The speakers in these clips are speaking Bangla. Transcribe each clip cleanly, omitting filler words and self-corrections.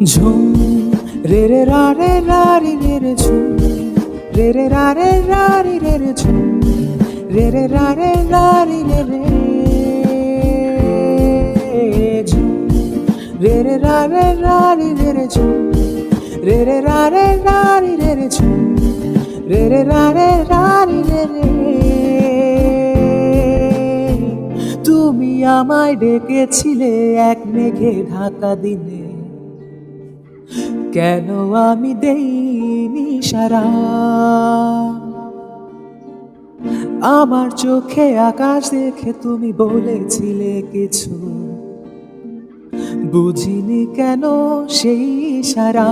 ঝুম রে রে রা রে রা রি রে রে ঝুম রে রে রা রে রা রি রে রে ঝুম রে রে রা রে রা রি রে রে ঝুম রে রে রা রে রা রি রে রে ঝুম রে রে রা রে রা রি রে রে ঝুম রে রে রা রে রা রি রে রে। তুমি আমায় ডেকেছিলে এক মেঘে ঢাকা দিনে, কেন আমি দেইনি সাড়া? আমার চোখে আকাশ দেখে তুমি বলেছিলে কিছু, বুঝিনি কেন সেই সারা।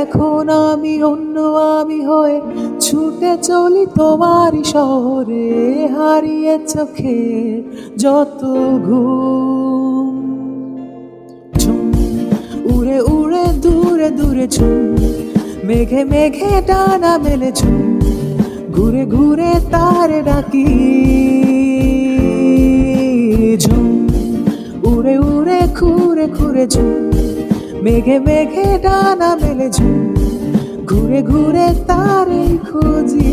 এখন আমি অন্য আমি হয়ে ছুটে চলি তোমারই শহরে, হারিয়ে চোখে যত ঘুম। ঝুম উড়ে উড়ে দূরে দূরে ঝুম, মেঘে মেঘে ডানা মেলে ঝুম, ঘুরে ঘুরে তারে ডাকি। ঝুম উড়ে উড়ে ঘুরে ঘুরে ঝুম, মেঘে মেঘে ডানা মেলে ঝুম, ঘুরে ঘুরে তারে খুঁজি।